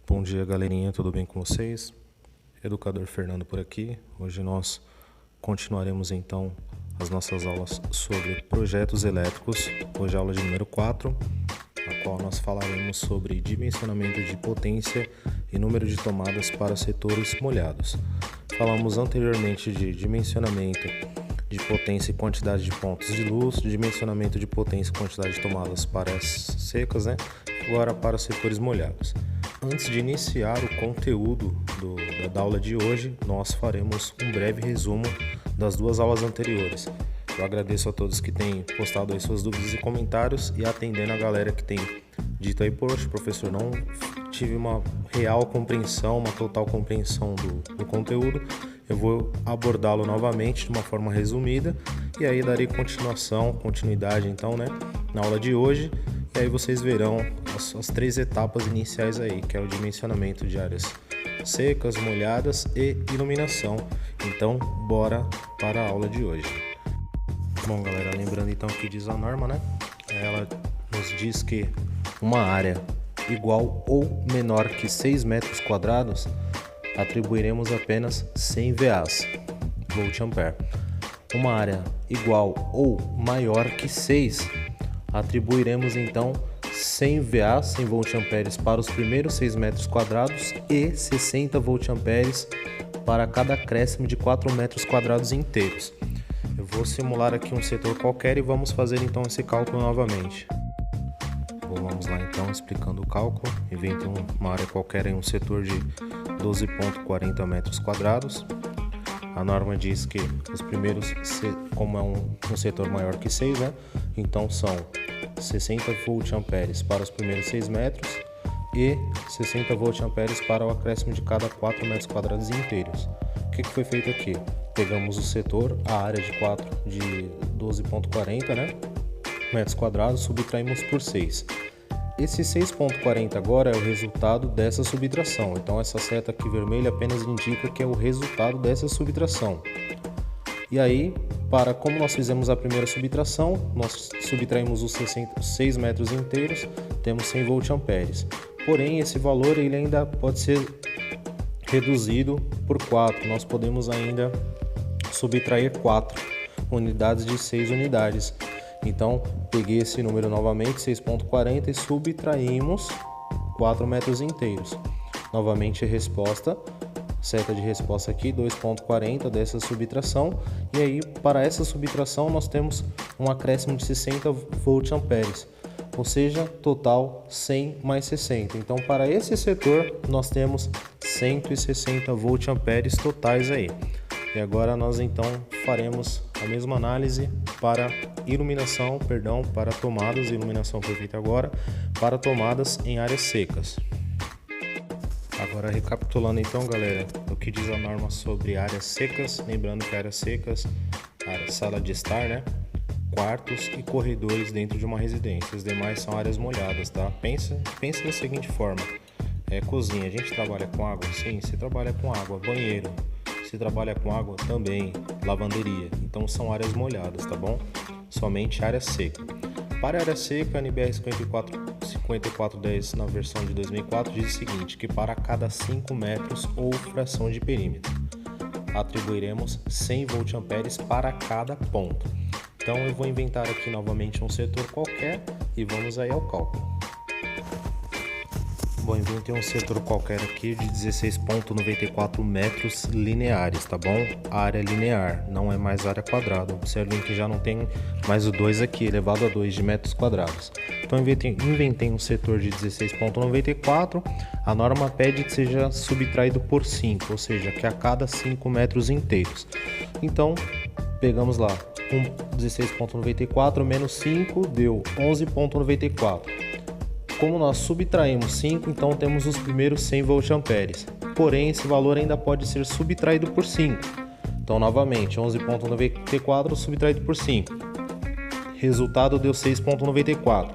Bom dia, galerinha, tudo bem com vocês? Educador Fernando por aqui. Hoje nós continuaremos então as nossas aulas sobre projetos elétricos. Hoje a aula de número 4, a qual nós falaremos sobre dimensionamento de potência e número de tomadas para setores molhados. Falamos anteriormente de dimensionamento de potência e quantidade de pontos de luz, dimensionamento de potência e quantidade de tomadas para as secas, Agora para os setores molhados. Antes de iniciar o conteúdo da aula de hoje, nós faremos um breve resumo das duas aulas anteriores. Eu agradeço a todos que têm postado aí suas dúvidas e comentários e atendendo a galera que tem dito aí, poxa, professor, não tive uma real compreensão, uma total compreensão do conteúdo. Eu vou abordá-lo novamente de uma forma resumida e aí darei continuidade então, na aula de hoje. E aí vocês verão as três etapas iniciais aí, que é o dimensionamento de áreas secas, molhadas e iluminação. Então, bora para a aula de hoje. Bom, galera, lembrando então que diz a norma, Ela nos diz que uma área igual ou menor que 6 metros quadrados, atribuiremos apenas 100 VAs, volt-ampere. Uma área igual ou maior que 6, atribuiremos então 100 VA, 100 volt-amperes para os primeiros 6 metros quadrados e 60 volt-amperes para cada acréscimo de 4 metros quadrados inteiros. Eu vou simular aqui um setor qualquer e vamos fazer então esse cálculo novamente. Vamos lá então explicando o cálculo. Invente uma área qualquer em um setor de 12,40 metros quadrados. A norma diz que os primeiros, como é um setor maior que 6, então são 60 volt-amperes para os primeiros 6 metros e 60 volt-amperes para o acréscimo de cada 4 metros quadrados inteiros. O que foi feito aqui? Pegamos o setor, a área de 12,40 metros quadrados, subtraímos por 6. Esse 6,40 agora é o resultado dessa subtração. Então essa seta aqui vermelha apenas indica que é o resultado dessa subtração. E aí, como nós fizemos a primeira subtração, nós subtraímos os 6 metros inteiros, temos 100 volt-amperes. Porém, esse valor ele ainda pode ser reduzido por 4. Nós podemos ainda subtrair 4 unidades de 6 unidades. Então, peguei esse número novamente, 6,40, e subtraímos 4 metros inteiros. Novamente a resposta, seta de resposta aqui, 2,40 dessa subtração. E aí, para essa subtração, nós temos um acréscimo de 60 volt-amperes. Ou seja, total 100 mais 60. Então, para esse setor, nós temos 160 volt-amperes totais aí. E agora nós então faremos a mesma análise para para tomadas. A iluminação foi feita agora para tomadas em áreas secas. Agora recapitulando então, galera, o que diz a norma sobre áreas secas, lembrando que áreas secas, sala de estar, quartos e corredores dentro de uma residência. As demais são áreas molhadas, tá? Pensa da seguinte forma: cozinha, a gente trabalha com água? Sim, você trabalha com água. Banheiro, se trabalha com água também. Lavanderia, então são áreas molhadas, tá bom? Somente área seca. Para a área seca, a NBR 5410 na versão de 2004 diz o seguinte, que para cada 5 metros ou fração de perímetro, atribuiremos 100 volt-amperes para cada ponto. Então eu vou inventar aqui novamente um setor qualquer e vamos aí ao cálculo. Bom, inventei um setor qualquer aqui de 16,94 metros lineares, tá bom? Área linear, não é mais área quadrada. Observem que já não tem mais o 2 aqui, elevado a 2 de metros quadrados. Então inventei um setor de 16,94. A norma pede que seja subtraído por 5, ou seja, que a cada 5 metros inteiros. Então, pegamos lá, 16,94 menos 5 deu 11,94. Como nós subtraímos 5, então temos os primeiros 100 volt-amperes. Porém, esse valor ainda pode ser subtraído por 5. Então, novamente, 11,94 subtraído por 5. Resultado deu 6,94.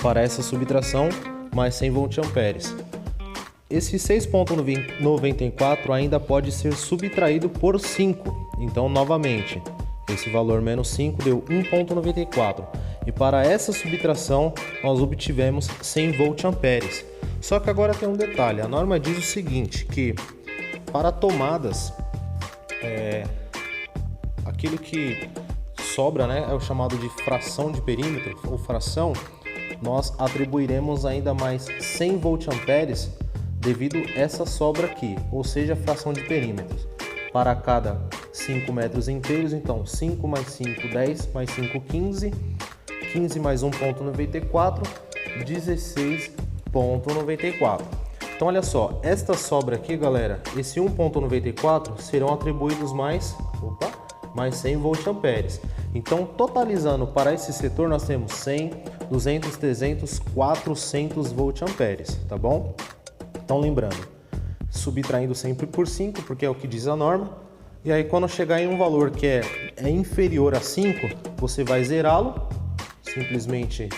Para essa subtração, mais 100 volt-amperes. Esse 6,94 ainda pode ser subtraído por 5. Então, novamente, esse valor menos 5 deu 1,94. E para essa subtração, nós obtivemos 100 volt-amperes. Só que agora tem um detalhe, a norma diz o seguinte, que para tomadas, aquilo que sobra, né, é o chamado de fração de perímetro ou fração, nós atribuiremos ainda mais 100 voltamperes devido a essa sobra aqui, ou seja, fração de perímetros. Para cada 5 metros inteiros, então 5 mais 5, 10, mais 5, 15, 15 mais 1,94, 16,94. Então olha só, esta sobra aqui, galera, esse 1,94 serão atribuídos mais 100 voltamperes. Então, totalizando para esse setor, nós temos 100, 200, 300, 400 voltamperes, tá bom? Então, lembrando, subtraindo sempre por 5, porque é o que diz a norma. E aí, quando chegar em um valor que é inferior a 5, você vai zerá-lo, simplesmente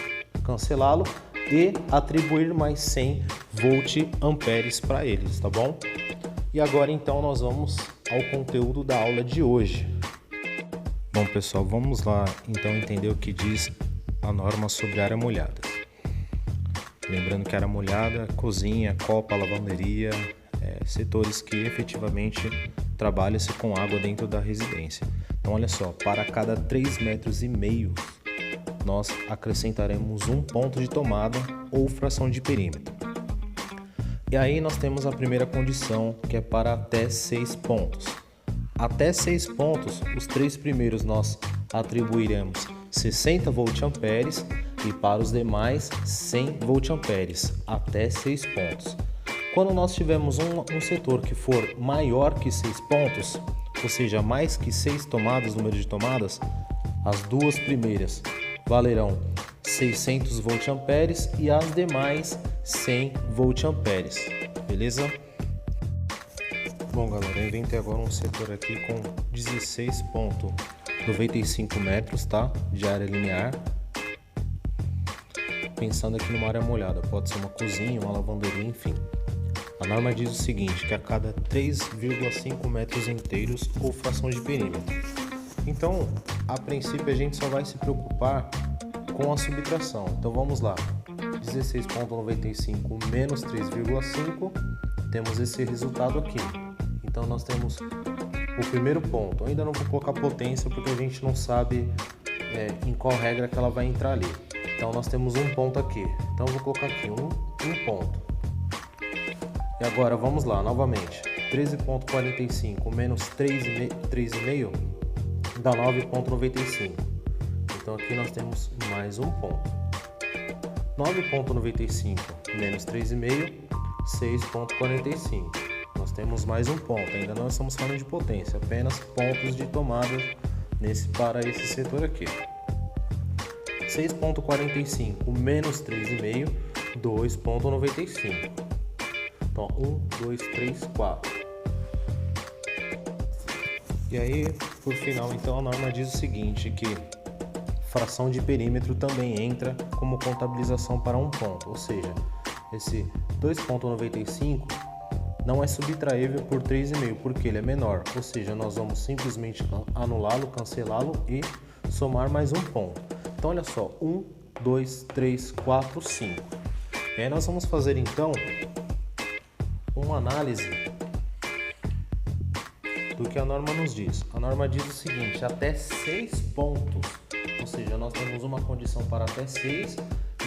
cancelá-lo e atribuir mais 100 voltamperes para eles, tá bom? E agora, então, nós vamos ao conteúdo da aula de hoje. Bom, pessoal, vamos lá então entender o que diz a norma sobre área molhada. Lembrando que área molhada, cozinha, copa, lavanderia, setores que efetivamente trabalha-se com água dentro da residência. Então, olha só, para cada 3,5 metros, nós acrescentaremos um ponto de tomada ou fração de perímetro. E aí nós temos a primeira condição, que é para até 6 pontos. Até 6 pontos, os 3 primeiros nós atribuiremos 60 voltamperes e para os demais 100 voltamperes, até 6 pontos. Quando nós tivermos um setor que for maior que 6 pontos, ou seja, mais que 6 tomadas, número de tomadas, as duas primeiras valerão 600 voltamperes e as demais 100 voltamperes, beleza? Bom, galera, eu inventei agora um setor aqui com 16,95 metros, tá? De área linear. Pensando aqui numa área molhada, pode ser uma cozinha, uma lavanderia, enfim. A norma diz o seguinte, que a cada 3,5 metros inteiros ou fração de perímetro. Então, a princípio a gente só vai se preocupar com a subtração. Então vamos lá, 16,95 menos 3,5, temos esse resultado aqui. Então nós temos o primeiro ponto. Eu ainda não vou colocar potência porque a gente não sabe em qual regra que ela vai entrar ali. Então nós temos um ponto aqui. Então eu vou colocar aqui um ponto. E agora vamos lá, novamente. 13,45 menos 3,5 dá 9,95. Então aqui nós temos mais um ponto. 9,95 menos 3,5, 6,45. Nós temos mais um ponto, ainda não estamos falando de potência, apenas pontos de tomada para esse setor aqui. 6,45 menos 3,5, 2,95. Então, 1, 2, 3, 4. E aí, por final, então, a norma diz o seguinte, que fração de perímetro também entra como contabilização para um ponto, ou seja, esse 2,95 não é subtraível por 3,5 porque ele é menor, ou seja, nós vamos simplesmente anulá-lo, cancelá-lo e somar mais um ponto. Então olha só, 1, 2, 3, 4, 5. E aí nós vamos fazer então uma análise do que a norma nos diz. A norma diz o seguinte, até 6 pontos, ou seja, nós temos uma condição para até 6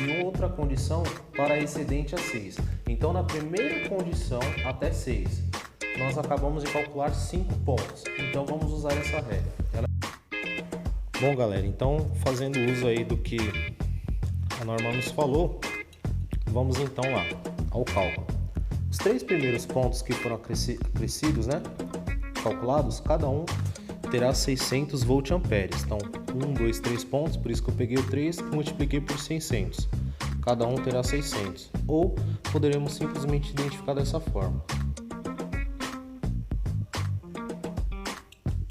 e outra condição para excedente a 6. Então, na primeira condição, até 6, nós acabamos de calcular 5 pontos. Então, vamos usar essa regra. Bom, galera, então, fazendo uso aí do que a norma nos falou, vamos então lá ao cálculo. Os 3 primeiros pontos que foram acrescidos, né, calculados, cada um terá 600 voltamperes. Então, 1, 2, 3 pontos, por isso que eu peguei o 3 e multipliquei por 600. Cada um terá 600. Ou poderemos simplesmente identificar dessa forma.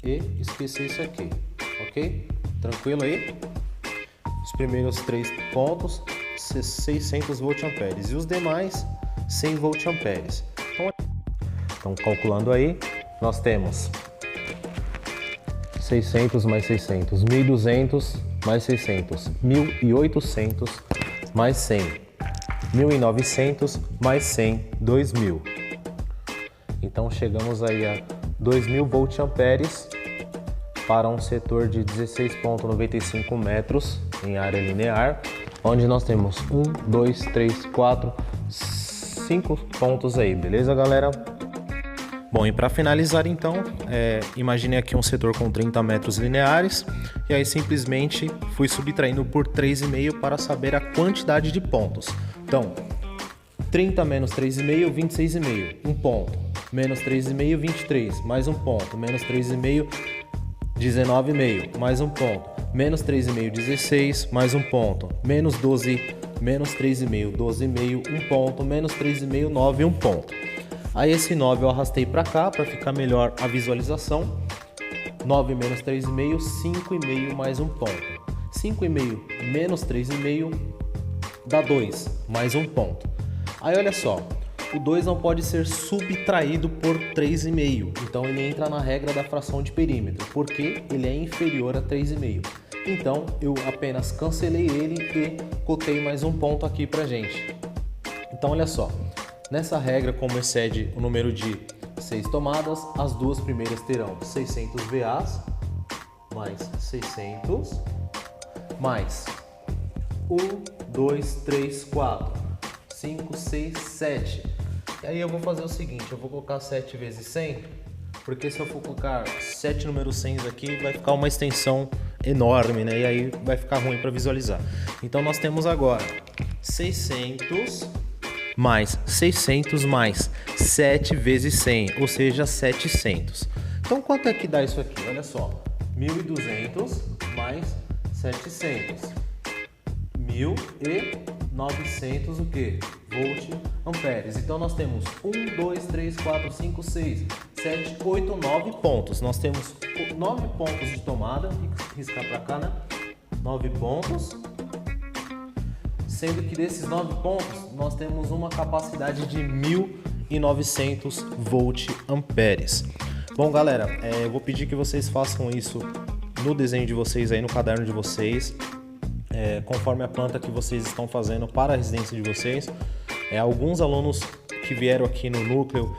E esquecer isso aqui, ok? Tranquilo aí? Os primeiros 3 pontos, 600 voltamperes. E os demais, 100 voltamperes. Então, calculando aí, nós temos 600 mais 600, 1.200 mais 600, 1.800 mais 100. 1.900 mais 100, 2.000. Então chegamos aí a 2.000 voltamperes para um setor de 16,95 metros em área linear, onde nós temos 1, 2, 3, 4, 5 pontos aí, beleza, galera? Bom, e para finalizar então, imagine aqui um setor com 30 metros lineares e aí simplesmente fui subtraindo por 3,5 para saber a quantidade de pontos. Então, 30 menos 3,5, 26,5, um ponto. Menos 3,5, 23, mais um ponto. Menos 3,5, 19,5, mais um ponto. Menos 3,5, 16, mais um ponto. Menos 12, menos 3,5, 12,5, um ponto. Menos 3,5, 9, um ponto. Aí esse 9 eu arrastei para cá para ficar melhor a visualização. 9 menos 3,5, 5,5 mais um ponto. 5,5 menos 3,5 dá 2, mais um ponto. Aí olha só, o 2 não pode ser subtraído por 3,5, então ele entra na regra da fração de perímetro, porque ele é inferior a 3,5. Então eu apenas cancelei ele e cotei mais um ponto aqui pra gente. Então olha só, nessa regra, como excede o número de 6 tomadas, as duas primeiras terão 600 VAs, mais 600, mais 1, 2, 3, 4, 5, 6, 7. E aí eu vou fazer o seguinte, eu vou colocar 7 vezes 100, porque se eu for colocar 7 números 100 aqui, vai ficar uma extensão enorme, né? E aí vai ficar ruim para visualizar. Então nós temos agora 600 mais 600 mais 7 vezes 100, ou seja, 700. Então quanto é que dá isso aqui? Olha só, 1.200 mais 700. 1.900 o quê? Volt amperes. Então nós temos 1, 2, 3, 4, 5, 6, 7, 8, 9 pontos. Nós temos 9 pontos de tomada, vou riscar para cá, né? 9 pontos. Sendo que desses 9 pontos nós temos uma capacidade de 1.900 volt amperes. Bom, galera, eu vou pedir que vocês façam isso no desenho de vocês aí, no caderno de vocês, conforme a planta que vocês estão fazendo para a residência de vocês. Alguns alunos que vieram aqui no núcleo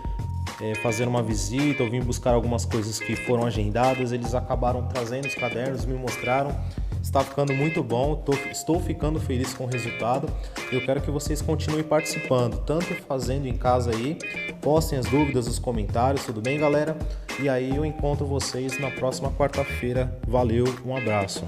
fazer uma visita ou vim buscar algumas coisas que foram agendadas, eles acabaram trazendo os cadernos, me mostraram. Está ficando muito bom, estou ficando feliz com o resultado. Eu quero que vocês continuem participando, tanto fazendo em casa aí, postem as dúvidas nos comentários, tudo bem, galera? E aí eu encontro vocês na próxima quarta-feira. Valeu, um abraço.